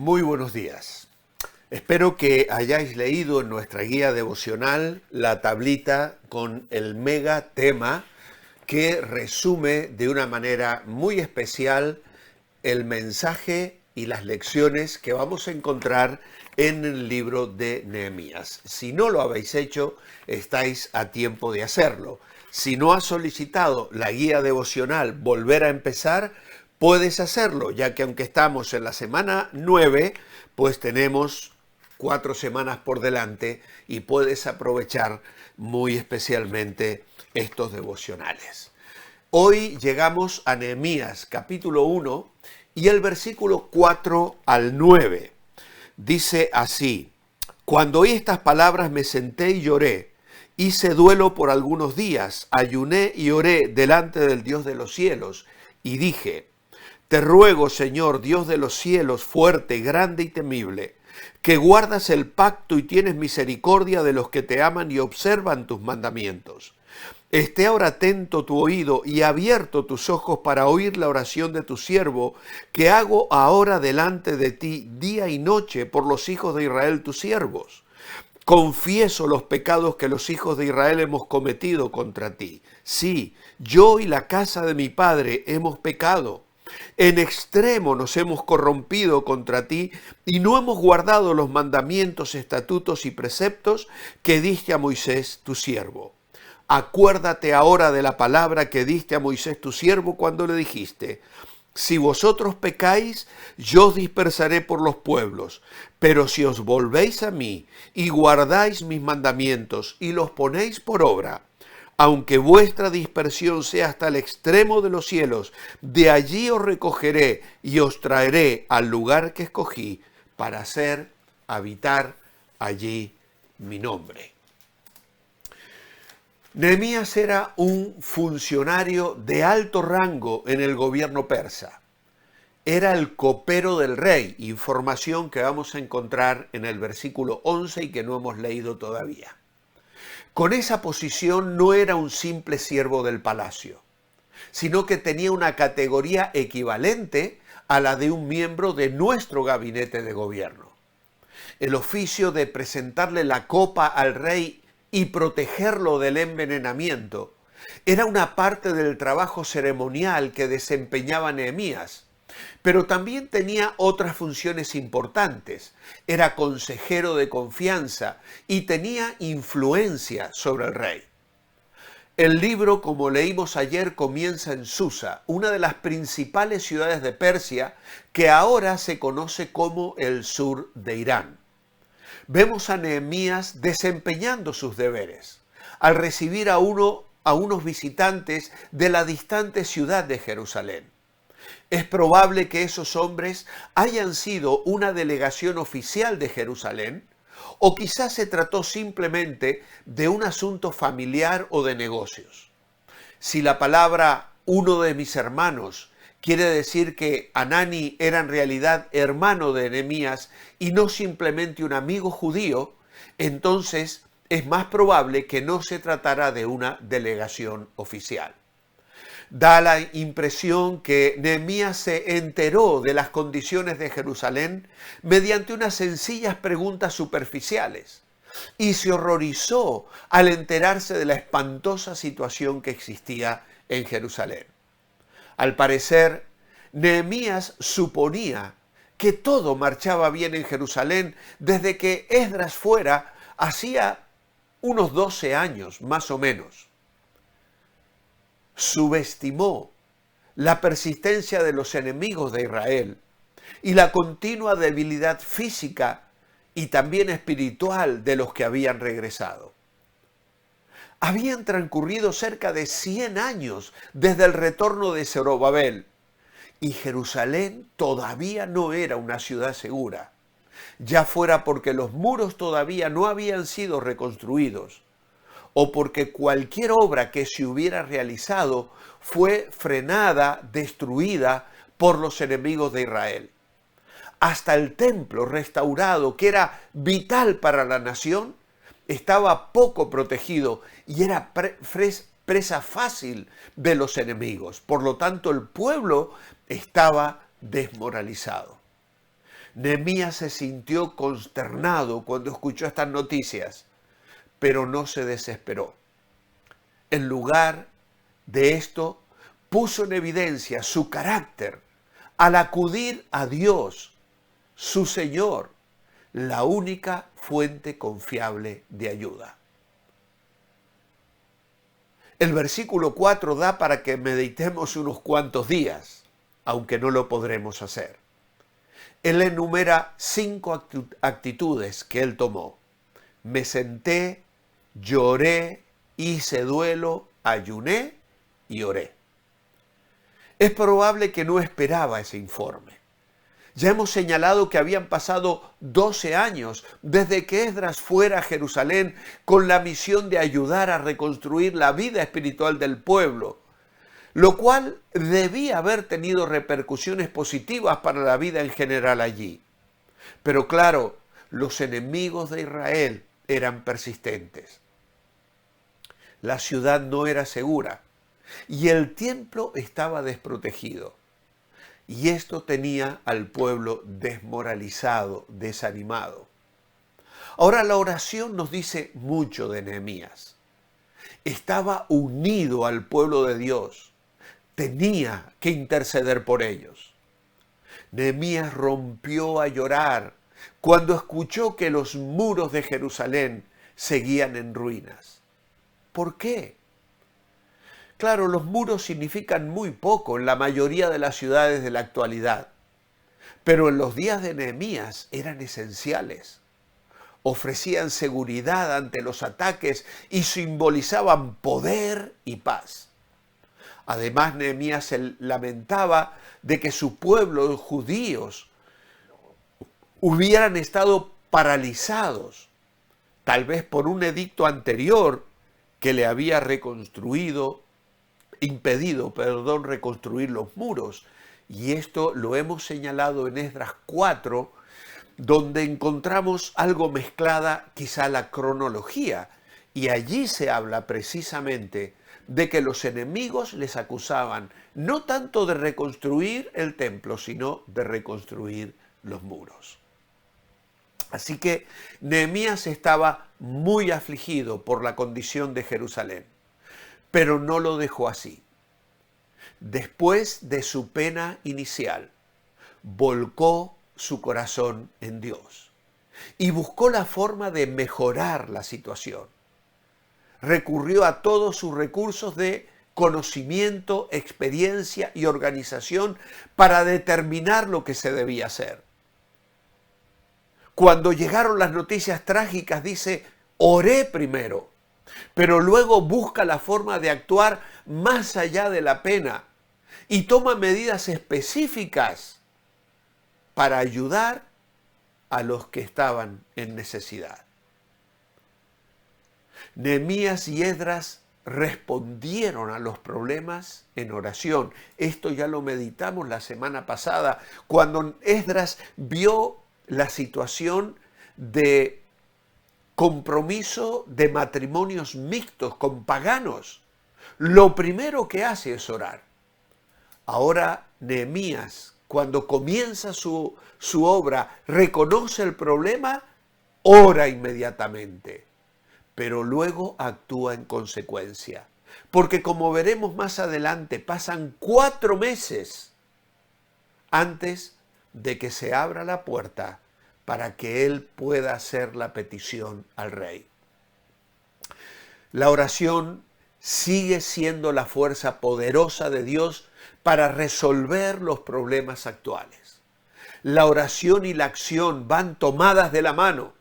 Muy buenos días. Espero que hayáis leído en nuestra guía devocional la tablita con el mega tema que resume de una manera muy especial el mensaje y las lecciones que vamos a encontrar en el libro de Nehemías. Si no lo habéis hecho, estáis a tiempo de hacerlo. Si no has solicitado la guía devocional Volver a empezar, puedes hacerlo, ya que aunque estamos en la semana 9, pues tenemos 4 semanas por delante y puedes aprovechar muy especialmente estos devocionales. Hoy llegamos a Nehemías capítulo 1 y el versículo 4 al 9. Dice así: Cuando oí estas palabras me senté y lloré, hice duelo por algunos días, ayuné y oré delante del Dios de los cielos y dije: Te ruego, Señor, Dios de los cielos, fuerte, grande y temible, que guardas el pacto y tienes misericordia de los que te aman y observan tus mandamientos. Esté ahora atento tu oído y abierto tus ojos para oír la oración de tu siervo, que hago ahora delante de ti día y noche por los hijos de Israel tus siervos. Confieso los pecados que los hijos de Israel hemos cometido contra ti. Sí, yo y la casa de mi padre hemos pecado. En extremo nos hemos corrompido contra ti y no hemos guardado los mandamientos, estatutos y preceptos que diste a Moisés tu siervo. Acuérdate ahora de la palabra que diste a Moisés tu siervo cuando le dijiste: Si vosotros pecáis, yo os dispersaré por los pueblos, pero si os volvéis a mí y guardáis mis mandamientos y los ponéis por obra, aunque vuestra dispersión sea hasta el extremo de los cielos, de allí os recogeré y os traeré al lugar que escogí para habitar allí mi nombre. Nehemías era un funcionario de alto rango en el gobierno persa. Era el copero del rey, información que vamos a encontrar en el versículo 11 y que no hemos leído todavía. Con esa posición no era un simple siervo del palacio, sino que tenía una categoría equivalente a la de un miembro de nuestro gabinete de gobierno. El oficio de presentarle la copa al rey y protegerlo del envenenamiento era una parte del trabajo ceremonial que desempeñaba Nehemías, pero también tenía otras funciones importantes. Era consejero de confianza y tenía influencia sobre el rey. El libro, como leímos ayer, comienza en Susa, una de las principales ciudades de Persia, que ahora se conoce como el sur de Irán. Vemos a Nehemías desempeñando sus deberes al recibir a unos visitantes de la distante ciudad de Jerusalén. Es probable que esos hombres hayan sido una delegación oficial de Jerusalén, o quizás se trató simplemente de un asunto familiar o de negocios. Si la palabra uno de mis hermanos quiere decir que Hanani era en realidad hermano de Nehemías y no simplemente un amigo judío, entonces es más probable que no se tratara de una delegación oficial. Da la impresión que Nehemías se enteró de las condiciones de Jerusalén mediante unas sencillas preguntas superficiales y se horrorizó al enterarse de la espantosa situación que existía en Jerusalén. Al parecer, Nehemías suponía que todo marchaba bien en Jerusalén desde que Esdras fuera hacía unos 12 años, más o menos. Subestimó la persistencia de los enemigos de Israel y la continua debilidad física y también espiritual de los que habían regresado. Habían transcurrido cerca de 100 años desde el retorno de Zorobabel y Jerusalén todavía no era una ciudad segura, ya fuera porque los muros todavía no habían sido reconstruidos o porque cualquier obra que se hubiera realizado fue frenada, destruida por los enemigos de Israel. Hasta el templo restaurado, que era vital para la nación, estaba poco protegido y era presa fácil de los enemigos. Por lo tanto, el pueblo estaba desmoralizado. Nehemías se sintió consternado cuando escuchó estas noticias, pero no se desesperó. En lugar de esto, puso en evidencia su carácter al acudir a Dios, su Señor, la única fuente confiable de ayuda. El versículo 4 da para que meditemos unos cuantos días, aunque no lo podremos hacer. Él enumera 5 actitudes que él tomó. Me senté, lloré, hice duelo, ayuné y oré. Es probable que no esperaba ese informe. Ya hemos señalado que habían pasado 12 años desde que Esdras fuera a Jerusalén con la misión de ayudar a reconstruir la vida espiritual del pueblo, lo cual debía haber tenido repercusiones positivas para la vida en general allí. Pero claro, los enemigos de Israel eran persistentes. La ciudad no era segura y el templo estaba desprotegido. Y esto tenía al pueblo desmoralizado, desanimado. Ahora la oración nos dice mucho de Nehemías. Estaba unido al pueblo de Dios. Tenía que interceder por ellos. Nehemías rompió a llorar cuando escuchó que los muros de Jerusalén seguían en ruinas. ¿Por qué? Claro, los muros significan muy poco en la mayoría de las ciudades de la actualidad, pero en los días de Nehemías eran esenciales. Ofrecían seguridad ante los ataques y simbolizaban poder y paz. Además, Nehemías se lamentaba de que su pueblo, los judíos, hubieran estado paralizados, tal vez por un edicto anterior que le había impedido reconstruir los muros. Y esto lo hemos señalado en Esdras 4, donde encontramos algo mezclada quizá la cronología. Y allí se habla precisamente de que los enemigos les acusaban no tanto de reconstruir el templo, sino de reconstruir los muros. Así que Nehemías estaba muy afligido por la condición de Jerusalén, pero no lo dejó así. Después de su pena inicial, volcó su corazón en Dios y buscó la forma de mejorar la situación. Recurrió a todos sus recursos de conocimiento, experiencia y organización para determinar lo que se debía hacer. Cuando llegaron las noticias trágicas, dice, oré primero, pero luego busca la forma de actuar más allá de la pena y toma medidas específicas para ayudar a los que estaban en necesidad. Nehemías y Esdras respondieron a los problemas en oración. Esto ya lo meditamos la semana pasada, cuando Esdras vio la situación de compromiso de matrimonios mixtos con paganos. Lo primero que hace es orar. Ahora Nehemías, cuando comienza su obra, reconoce el problema, ora inmediatamente, pero luego actúa en consecuencia. Porque como veremos más adelante, pasan 4 meses antes de que se abra la puerta para que él pueda hacer la petición al rey. La oración sigue siendo la fuerza poderosa de Dios para resolver los problemas actuales. La oración y la acción van tomadas de la mano.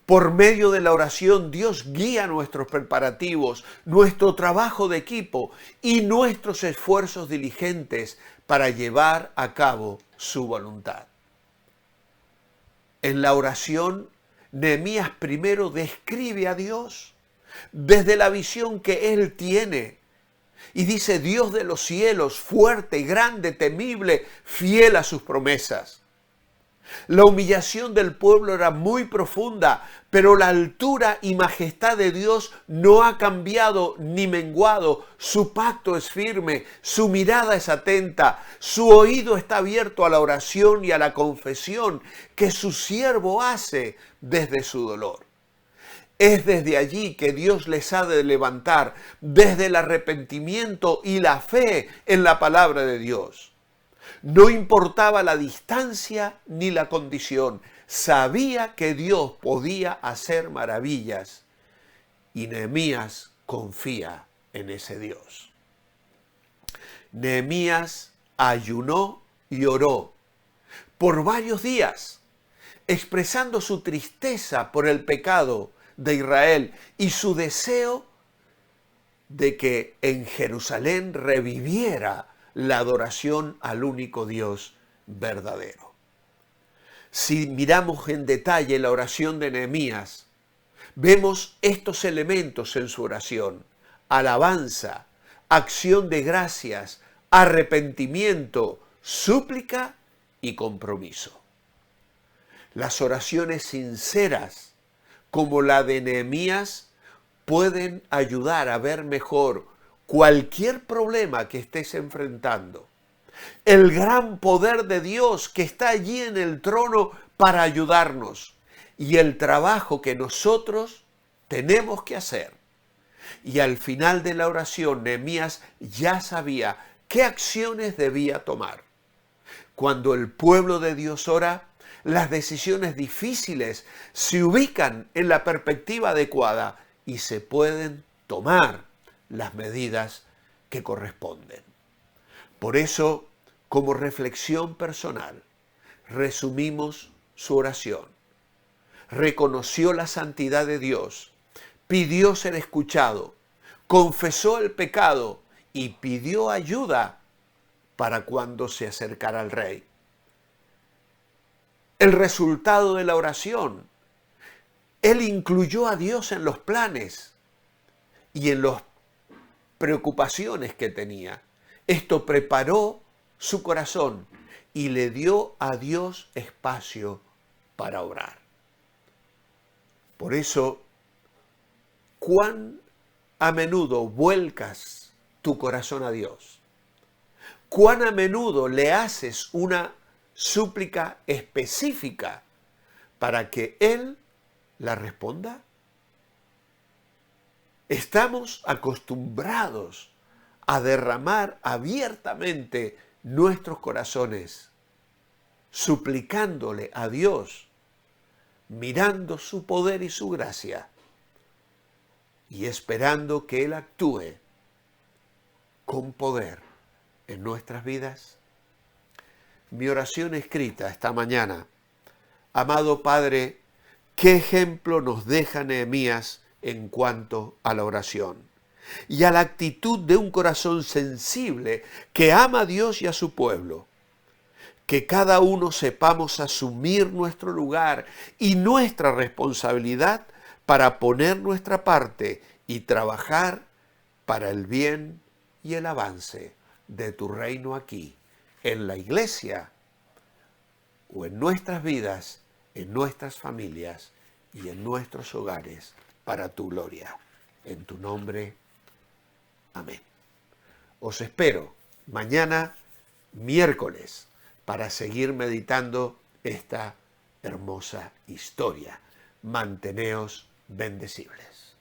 Por medio de la oración, Dios guía nuestros preparativos, nuestro trabajo de equipo y nuestros esfuerzos diligentes para llevar a cabo su voluntad. En la oración, Nehemías primero describe a Dios desde la visión que él tiene. Y dice, Dios de los cielos, fuerte, grande, temible, fiel a sus promesas. La humillación del pueblo era muy profunda, pero la altura y majestad de Dios no ha cambiado ni menguado. Su pacto es firme, su mirada es atenta, su oído está abierto a la oración y a la confesión que su siervo hace desde su dolor. Es desde allí que Dios les ha de levantar, desde el arrepentimiento y la fe en la palabra de Dios. No importaba la distancia ni la condición, sabía que Dios podía hacer maravillas y Nehemías confía en ese Dios. Nehemías ayunó y oró por varios días, expresando su tristeza por el pecado de Israel y su deseo de que en Jerusalén reviviera la adoración al único Dios verdadero. Si miramos en detalle la oración de Nehemías, vemos estos elementos en su oración: alabanza, acción de gracias, arrepentimiento, súplica y compromiso. Las oraciones sinceras, como la de Nehemías, pueden ayudar a ver mejor cualquier problema que estés enfrentando. El gran poder de Dios que está allí en el trono para ayudarnos y el trabajo que nosotros tenemos que hacer. Y al final de la oración, Nehemías ya sabía qué acciones debía tomar. Cuando el pueblo de Dios ora, las decisiones difíciles se ubican en la perspectiva adecuada y se pueden tomar las medidas que corresponden. Por eso, como reflexión personal, resumimos su oración. Reconoció la santidad de Dios, pidió ser escuchado, confesó el pecado y pidió ayuda para cuando se acercara al rey. El resultado de la oración: él incluyó a Dios en los planes y en las preocupaciones que tenía. Esto preparó su corazón y le dio a Dios espacio para orar. Por eso, ¿cuán a menudo vuelcas tu corazón a Dios? ¿Cuán a menudo le haces una súplica específica para que Él la responda? Estamos acostumbrados a derramar abiertamente nuestros corazones, suplicándole a Dios, mirando su poder y su gracia y esperando que Él actúe con poder en nuestras vidas. Mi oración escrita esta mañana: amado Padre, ¿qué ejemplo nos deja Nehemías en cuanto a la oración y a la actitud de un corazón sensible que ama a Dios y a su pueblo? Que cada uno sepamos asumir nuestro lugar y nuestra responsabilidad para poner nuestra parte y trabajar para el bien y el avance de tu reino aquí, en la iglesia o en nuestras vidas, en nuestras familias y en nuestros hogares, para tu gloria. En tu nombre, amén. Os espero mañana, miércoles, para seguir meditando esta hermosa historia. Manteneos bendecibles.